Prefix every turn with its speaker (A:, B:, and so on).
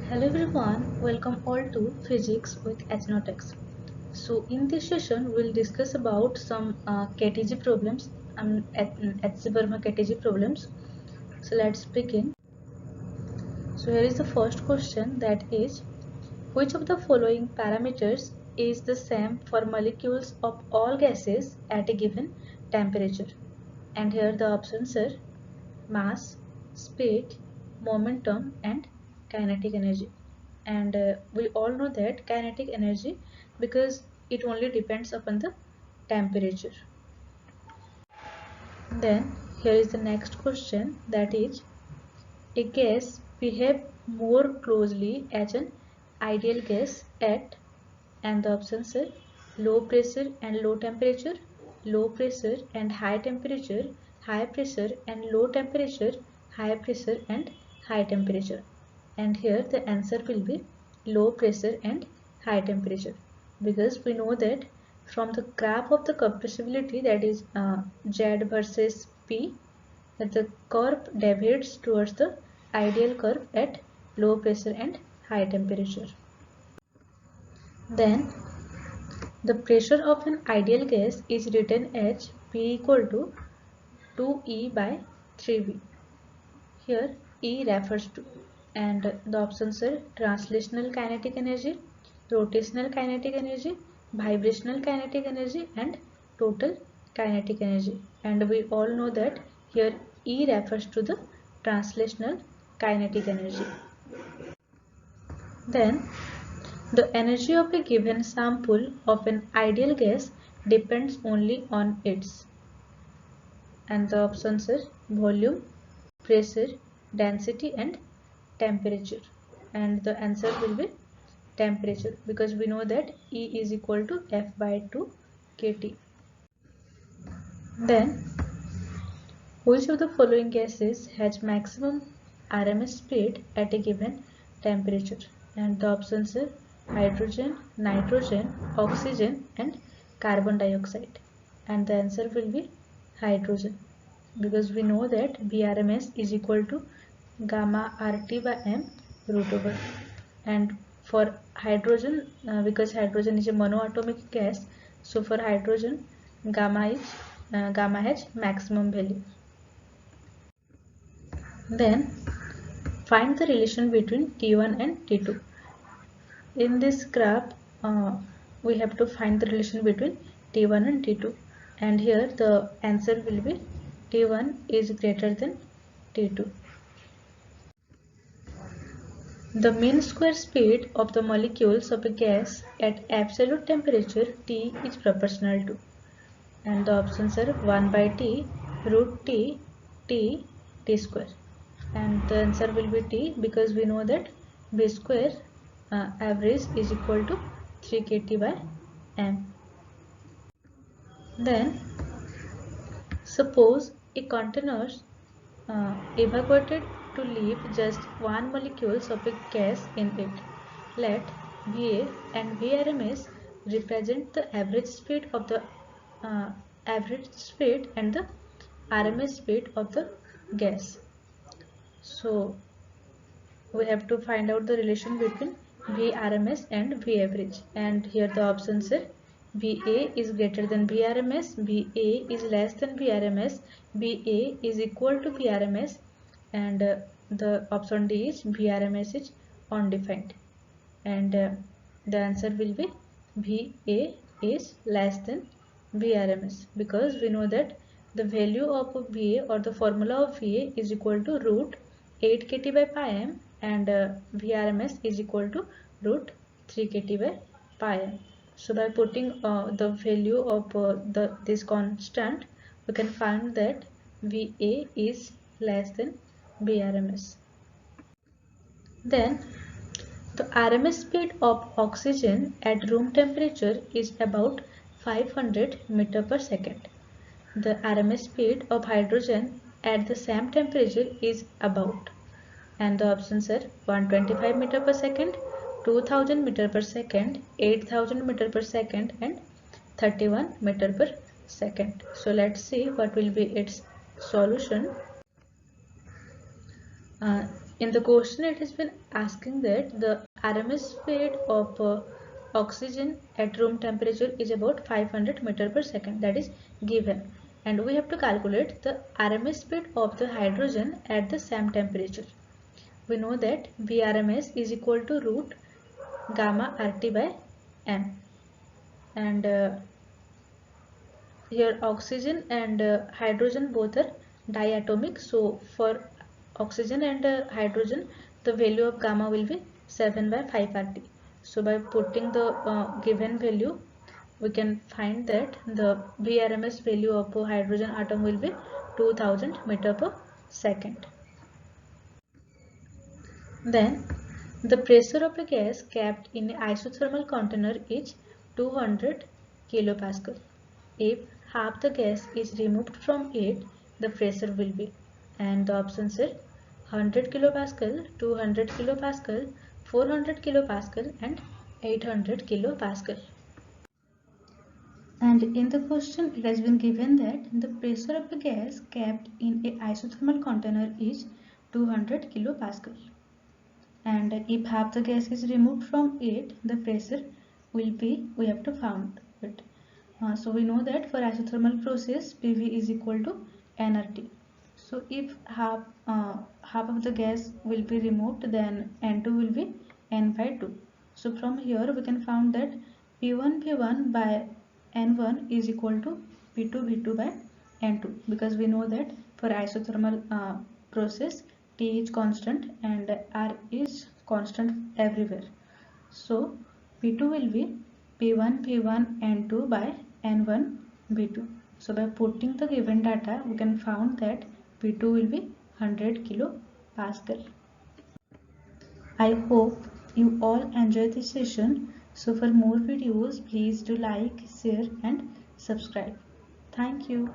A: Hello everyone, welcome all to Physics with Ethnotex. So in this session, we'll discuss about some KTG problems, HC Verma KTG problems. So let's begin. So here is the first question, that is, which of the following parameters is the same for molecules of all gases at a given temperature? And here the options are mass, speed, momentum and kinetic energy. And we all know that kinetic energy, because it only depends upon the temperature. Then here is the next question, that is, a gas behave more closely as an ideal gas at, and the options are low pressure and low temperature, low pressure and high temperature, high pressure and low temperature, high pressure and high temperature. And here the answer will be low pressure and high temperature, because we know that from the graph of the compressibility, that is Z versus P, that the curve deviates towards the ideal curve at low pressure and high temperature. Then the pressure of an ideal gas is written as P equal to 2E by 3V. Here E refers to, and the options are translational kinetic energy, rotational kinetic energy, vibrational kinetic energy and total kinetic energy. And we all know that here E refers to the translational kinetic energy. Then the energy of a given sample of an ideal gas depends only on its, and the options are volume, pressure, density and temperature. And the answer will be temperature, because we know that E is equal to F by 2 kT. Then which of the following gases has maximum RMS speed at a given temperature? And the options are hydrogen, nitrogen, oxygen and carbon dioxide. And the answer will be hydrogen, because we know that Vrms is equal to gamma RT by M root over. And for hydrogen, because hydrogen is a monoatomic gas, so for hydrogen gamma has maximum value. Then find the relation between T1 and T2. In this graph, we have to find the relation between T1 and T2. And here the answer will be T1 is greater than T2. The mean square speed of the molecules of a gas at absolute temperature T is proportional to, and the options are 1 by T, root T, T, T square. And the answer will be T, because we know that B square average is equal to 3 kT by M. Then suppose a container evacuated to leave just one molecule of a gas in it. Let Va and Vrms represent the average speed of the average speed and the RMS speed of the gas. So we have to find out the relation between Vrms and V average, and here the options are Va is greater than Vrms, Va is less than Vrms, Va is equal to Vrms, and the option D is Vrms is undefined, and the answer will be Va is less than Vrms, because we know that the value of Va, or the formula of Va, is equal to root 8 kT by pi m, and Vrms is equal to root 3 kT by pi m. So by putting the value of this constant, we can find that Va is less than Vrms. Then the RMS speed of oxygen at room temperature is about 500 meter per second. The RMS speed of hydrogen at the same temperature is about, and the options are 125 meter per second, 2000 meter per second, 8000 meter per second and 31 meter per second. So let's see what will be its solution. In the question it has been asking that the RMS speed of oxygen at room temperature is about 500 meter per second, that is given, and we have to calculate the RMS speed of the hydrogen at the same temperature. We know that Vrms is equal to root gamma RT by m, and here oxygen and hydrogen both are diatomic, so for oxygen and hydrogen the value of gamma will be 7 by 5 RT. So by putting the given value we can find that the Vrms value of a hydrogen atom will be 2000 meter per second. Then the pressure of a gas kept in an isothermal container is 200 kilopascal. If half the gas is removed from it, the pressure will be, and the options are 100 kilopascal, 200 kilopascal, 400 kilopascal and 800 kilopascal. And in the question it has been given that the pressure of a gas kept in a isothermal container is 200 kilopascal. And if half the gas is removed from it, the pressure will be, we have to find it. So we know that for isothermal process PV is equal to nRT. So if half of the gas will be removed, then N2 will be N by 2. So from here we can find that P1 P1 by N1 is equal to P2 V2 by N2, because we know that for isothermal process T is constant and R is constant everywhere. So P2 will be P1 P1 N2 by N1 B2. So by putting the given data we can find that P2 will be 100 kilopascal. I hope you all enjoy this session. So for more videos please do like, share and subscribe. Thank you.